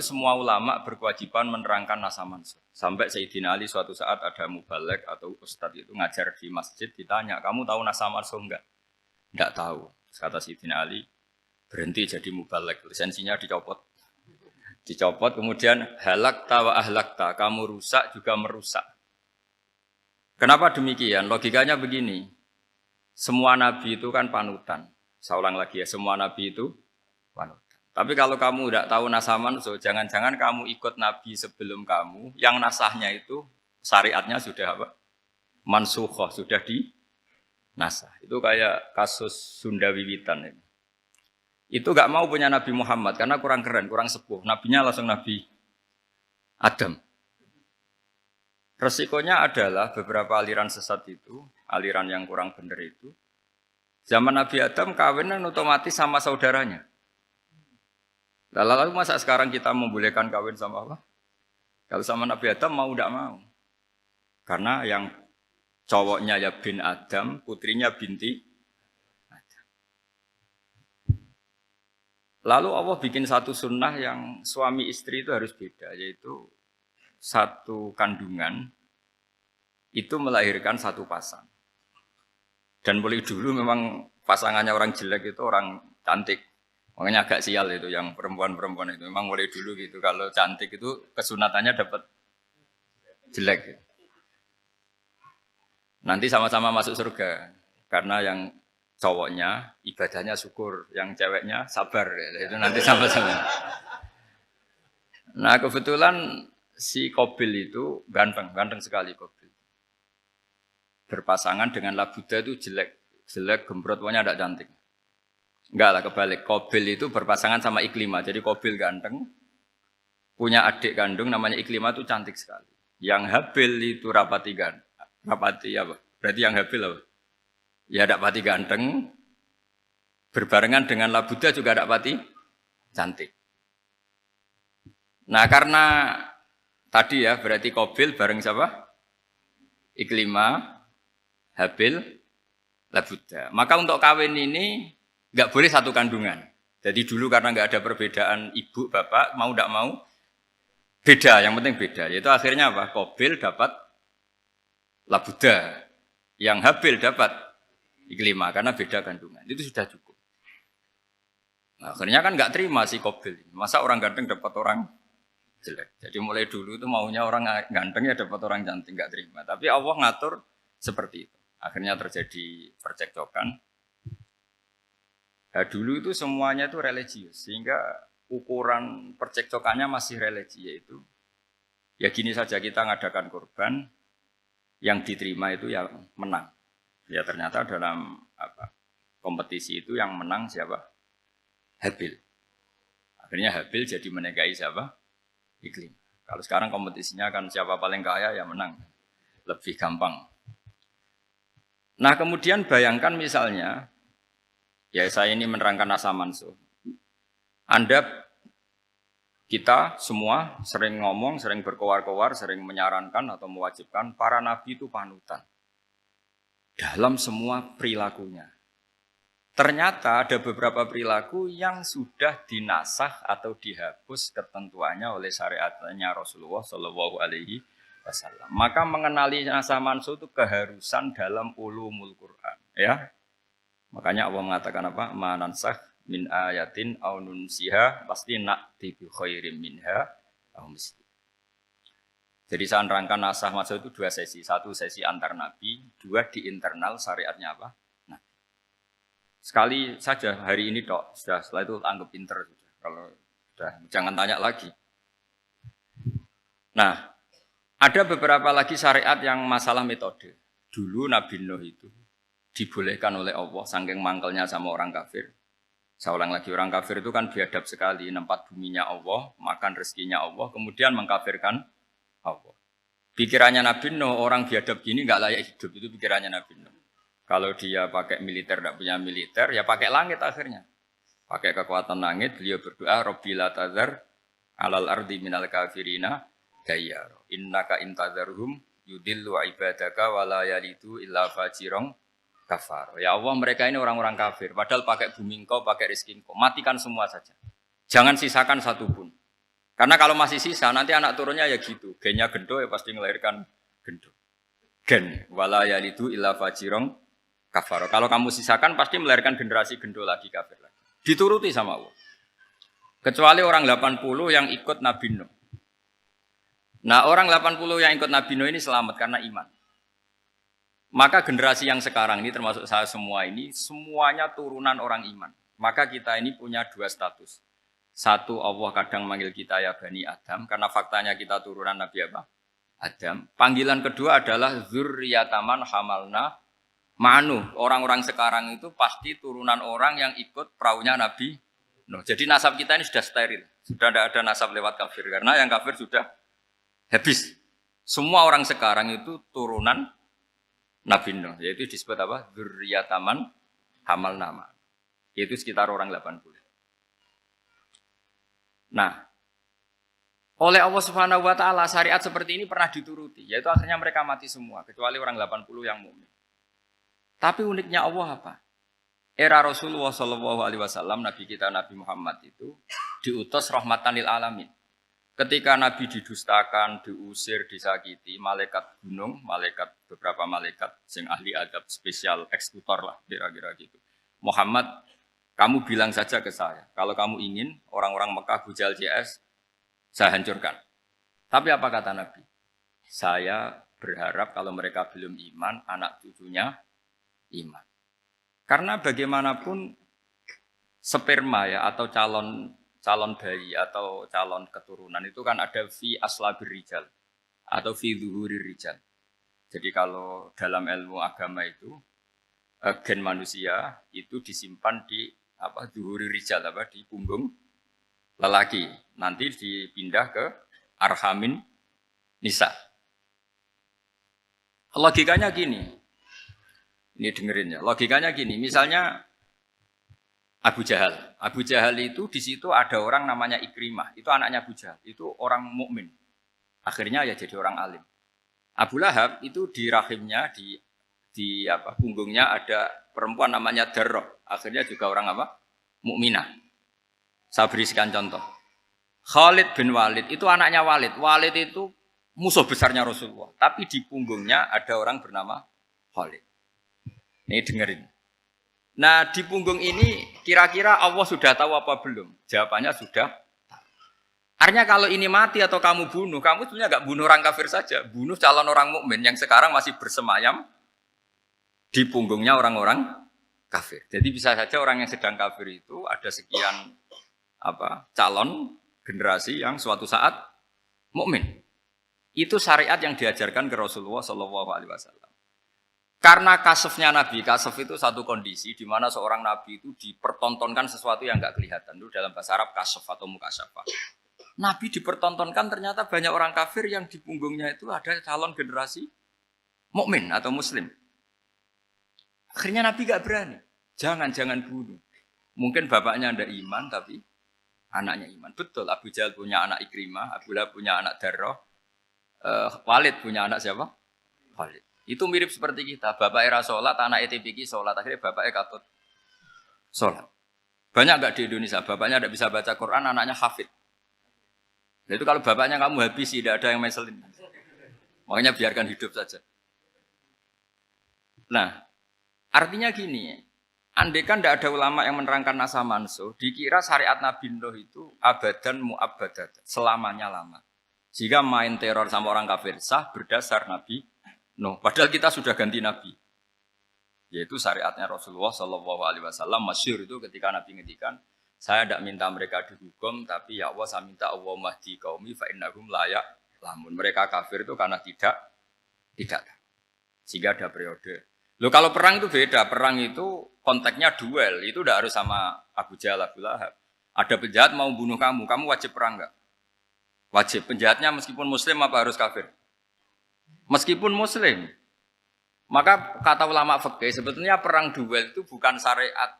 semua ulama berkewajiban menerangkan nasa mansukh. Sampai Sayyidina Ali suatu saat ada mubalek atau ustadz itu ngajar di masjid, ditanya, kamu tahu nasa mansukh enggak? Enggak tahu. Kata Sayyidina Ali, berhenti jadi mubalek, lisensinya dicopot. Dicopot, kemudian halakta wa ahlakta, kamu rusak juga merusak. Kenapa demikian? Logikanya begini, semua nabi itu kan panutan. Saya ulang lagi ya, semua nabi itu panutan. Tapi kalau kamu tidak tahu nasaman, so jangan-jangan kamu ikut nabi sebelum kamu, yang nasahnya itu syariatnya sudah apa? Mansukhoh, sudah di nasah. Itu kayak kasus Sunda Wiwitan ini. Itu gak mau punya Nabi Muhammad karena kurang keren, kurang sepuh. Nabinya langsung Nabi Adam. Resikonya adalah beberapa aliran sesat itu, aliran yang kurang benar itu, zaman Nabi Adam kawinnya otomatis sama saudaranya. Lalu masa sekarang kita membolehkan kawin sama apa? Kalau sama Nabi Adam mau tidak mau. Karena yang cowoknya ya bin Adam, putrinya binti. Lalu Allah bikin satu sunnah yang suami istri itu harus beda, yaitu satu kandungan itu melahirkan satu pasang. Dan mulai dulu memang pasangannya orang jelek itu orang cantik. Makanya agak sial itu yang perempuan-perempuan itu. Memang mulai dulu gitu, kalau cantik itu kesunatannya dapat jelek. Nanti sama-sama masuk surga, karena yang cowoknya ibadahnya syukur, yang ceweknya sabar, itu nanti sama-sama. Nah kebetulan si Qabil itu ganteng sekali Qabil. Berpasangan dengan Labuda itu jelek gembrot, pokoknya tidak cantik. Enggak lah, kebalik. Qabil itu berpasangan sama Iklimah, jadi Qabil ganteng, punya adik kandung namanya Iklimah itu cantik sekali. Yang Habil itu rapati apa? Berarti yang Habil apa? Ya tidak pati ganteng, berbarengan dengan Labuda juga tidak pati cantik. Nah karena tadi ya berarti Qabil bareng siapa? Iklimah, Habil, Labuda. Maka untuk kawin ini nggak boleh satu kandungan. Jadi dulu karena nggak ada perbedaan ibu bapak, mau tidak mau beda. Yang penting beda. Yaitu akhirnya apa? Qabil dapat Labuda, yang Habil dapat Iklimah karena beda kandungan. Itu sudah cukup. Nah, akhirnya kan nggak terima si Qabil. Masa orang ganteng dapat orang jelek. Jadi mulai dulu itu maunya orang ganteng ya dapat orang cantik, nggak terima. Tapi Allah ngatur seperti itu. Akhirnya terjadi percekcokan. Nah, dulu itu semuanya itu religius, sehingga ukuran percekcokannya masih religi, yaitu ya gini saja, kita ngadakan kurban, yang diterima itu ya menang. Ya ternyata dalam kompetisi itu yang menang siapa? Habil. Akhirnya Habil jadi menikahi siapa? Iklim. Kalau sekarang kompetisinya kan siapa paling kaya ya menang. Lebih gampang. Nah kemudian bayangkan misalnya, ya saya ini menerangkan nasa mansukh. Kita semua sering ngomong, sering berkoar-koar, sering menyarankan atau mewajibkan para nabi itu panutan dalam semua perilakunya. Ternyata ada beberapa perilaku yang sudah dinasakh atau dihapus ketentuannya oleh syariatnya Rasulullah Shallallahu Alaihi Wasallam. Maka mengenali nasa mansukh itu keharusan dalam ulumul Quran. Ya, makanya Allah mengatakan apa? Manansakh min ayatin aw nunsiha pasti na'ti bi khairim minha aw misli. Jadi saya nerangkan nasah mansukh itu dua sesi. Satu sesi antar nabi, dua di internal syariatnya apa? Nabi. Sekali saja hari ini tok, sudah setelah itu anggap pinter. Kalau sudah jangan tanya lagi. Nah, ada beberapa lagi syariat yang masalah metode. Dulu Nabi Nuh itu dibolehkan oleh Allah saking mangkelnya sama orang kafir. Saya ulang lagi, orang kafir itu kan biadab sekali, nempat buminya Allah, makan rezekinya Allah, kemudian mengkafirkan Allah. Pikirannya Nabi Nuh, orang biadab gini nggak layak hidup, itu pikirannya Nabi Nuh. Kalau dia pakai militer, tidak punya militer, ya pakai langit akhirnya. Pakai kekuatan langit, beliau berdoa, Rabbi la tazar alal ardi minal kafirina dayyar. Innaka intazarhum yudillu ibadaka wa la yalidu illa fajirong kafar. Ya Allah, mereka ini orang-orang kafir, padahal pakai bumi engkau, pakai rezeki engkau, matikan semua saja. Jangan sisakan satu pun. Karena kalau masih sisa, nanti anak turunnya ya gitu. Gennya gendo ya pasti melahirkan gendo. Gen, wala yalidu illa fajirong kafaro. Kalau kamu sisakan pasti melahirkan generasi gendo lagi, kafir lagi. Dituruti sama Allah. Kecuali orang 80 yang ikut Nabi Nuh. Nah, orang 80 yang ikut Nabi Nuh ini selamat karena iman. Maka generasi yang sekarang ini termasuk saya semua ini, semuanya turunan orang iman. Maka kita ini punya dua status. Satu, Allah kadang manggil kita ya Bani Adam, karena faktanya kita turunan Nabi apa? Adam. Panggilan kedua adalah Zurriyataman Hamalna Ma'nu. Orang-orang sekarang itu pasti turunan orang yang ikut perahunya Nabi Nuh. Jadi nasab kita ini sudah steril. Sudah tidak ada nasab lewat kafir. Karena yang kafir sudah habis. Semua orang sekarang itu turunan Nabi Nuh. Yaitu disebut apa? Zurriyataman Hamalna Ma'nu. Yaitu sekitar orang 80. Nah, oleh Allah Subhanahu wa taala syariat seperti ini pernah dituruti, yaitu akhirnya mereka mati semua kecuali orang 80 yang mukmin. Tapi uniknya Allah apa? Era Rasulullah sallallahu alaihi wasallam, nabi kita Nabi Muhammad itu diutus rahmatan lil alamin. Ketika Nabi didustakan, diusir, disakiti, malaikat gunung, beberapa malaikat sing ahli adab spesial eksekutor lah kira-kira gitu. Muhammad, kamu bilang saja ke saya, kalau kamu ingin orang-orang Mekah Bujal CS, saya hancurkan. Tapi apa kata Nabi? Saya berharap kalau mereka belum iman, anak cucunya iman. Karena bagaimanapun sperma ya atau calon bayi atau calon keturunan itu kan ada fi aslabir rijal atau fi zuhurir rijal. Jadi kalau dalam ilmu agama itu gen manusia itu disimpan di zuhuri rijal di punggung lelaki, nanti dipindah ke arhamin nisa. Logikanya gini, ini dengerin ya. Logikanya gini, misalnya Abu Jahal itu di situ ada orang namanya Ikrimah, itu anaknya Abu Jahal, itu orang mukmin. Akhirnya ya jadi orang alim. Abu Lahab itu di rahimnya di punggungnya ada perempuan namanya Darrah, akhirnya juga orang mukminah. Saya berikan contoh. Khalid bin Walid itu anaknya Walid. Walid itu musuh besarnya Rasulullah, tapi di punggungnya ada orang bernama Khalid. Ini dengerin. Nah, di punggung ini kira-kira Allah sudah tahu apa belum? Jawabannya sudah. Artinya kalau ini mati atau kamu bunuh, kamu sebenarnya enggak bunuh orang kafir saja, bunuh calon orang mukmin yang sekarang masih bersemayam di punggungnya orang-orang kafir. Jadi bisa saja orang yang sedang kafir itu ada sekian calon generasi yang suatu saat mukmin. Itu syariat yang diajarkan ke Rasulullah Shallallahu Alaihi Wasallam. Karena kasefnya Nabi, kasef itu satu kondisi di mana seorang Nabi itu dipertontonkan sesuatu yang nggak kelihatan. Itu dalam bahasa Arab kasef atau mukasyafah. Nabi dipertontonkan ternyata banyak orang kafir yang di punggungnya itu ada calon generasi mukmin atau muslim. Akhirnya Nabi gak berani. Jangan bunuh. Mungkin bapaknya ada iman, tapi anaknya iman. Betul, Abu Jahal punya anak Ikrimah, Abu Lahab punya anak Darrah, Walid punya anak siapa? Walid. Itu mirip seperti kita. Bapak era sholat, anak ETPK sholat. Akhirnya bapaknya katut sholat. Banyak gak di Indonesia? Bapaknya tidak bisa baca Quran, anaknya hafid. Nah, itu kalau bapaknya kamu habisi, tidak ada yang meselin. Makanya biarkan hidup saja. Nah, artinya gini, andaikan tidak ada ulama yang menerangkan nasa mansuh, dikira syariat Nabi Nuh itu abadan mu'abbadat, selamanya lama. Jika main teror sama orang kafir sah berdasar Nabi Nuh. Padahal kita sudah ganti Nabi. Yaitu syariatnya Rasulullah Shallallahu Alaihi Wasallam masyhur itu ketika Nabi ngendikan, saya tidak minta mereka dihukum, tapi ya Allah saya minta Allah mahdi qaumi fa innahum la ya'lamun. Mereka kafir itu karena tidak. Sehingga ada periode. Loh kalau perang itu beda, perang itu konteksnya duel, itu tidak harus sama Abu Jahal, Abu Lahab. Ada penjahat mau bunuh kamu wajib perang enggak? Wajib, penjahatnya meskipun muslim apa harus kafir? Meskipun muslim. Maka kata ulama fikih, sebetulnya perang duel itu bukan syariat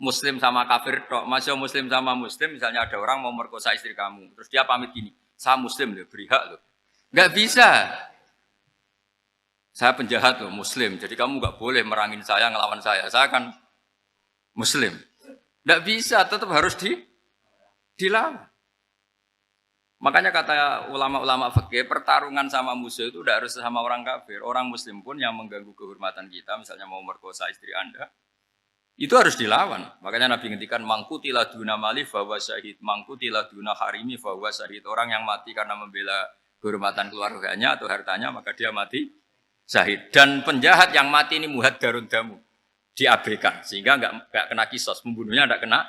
muslim sama kafir, masih muslim sama muslim, misalnya ada orang mau merkosa istri kamu, terus dia pamit gini, saya muslim loh, beri hak loh. Enggak bisa. Saya penjahat loh, muslim. Jadi kamu nggak boleh merangin saya, ngelawan saya. Saya kan muslim. Nggak bisa, tetap harus dilawan. Makanya kata ulama-ulama fikih, pertarungan sama musuh itu tidak harus sama orang kafir. Orang muslim pun yang mengganggu kehormatan kita, misalnya mau merkosa istri Anda, itu harus dilawan. Makanya Nabi ngendikan mangkutila duna mali fahuwa syahid, mangkutila duna harimi fahuwa syahid. Orang yang mati karena membela kehormatan keluarganya atau hartanya, maka dia mati syahid. Dan penjahat yang mati ini muhad darun damu, diabaikan sehingga enggak kena kisos, pembunuhnya enggak kena.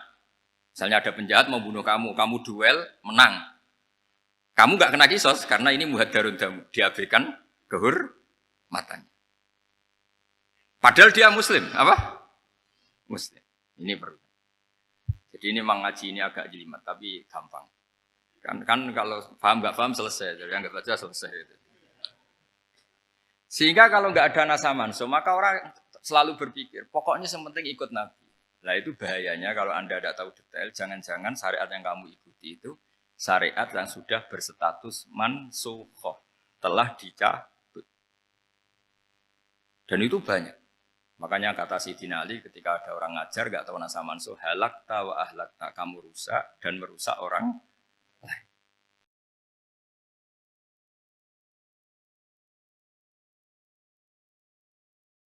Misalnya ada penjahat mau bunuh kamu, kamu duel menang. Kamu enggak kena kisos karena ini muhad darun damu, diabaikan kehormatannya. Padahal dia muslim, apa? Muslim. Ini perlu. Jadi ini memang ngaji ini agak jelimet, tapi gampang. Kan kalau paham nggak paham selesai, jadi anggap aja selesai. Sehingga kalau nggak ada nasa manso, maka orang selalu berpikir, pokoknya yang penting ikut Nabi. Nah itu bahayanya kalau Anda tidak tahu detail, jangan-jangan syariat yang kamu ikuti itu syariat yang sudah berstatus mansukhoh, telah dicabut. Dan itu banyak. Makanya kata Sayyidina Ali ketika ada orang ngajar gak tahu nasa mansuh, halakta wa ahlakta, kamu rusak dan merusak orang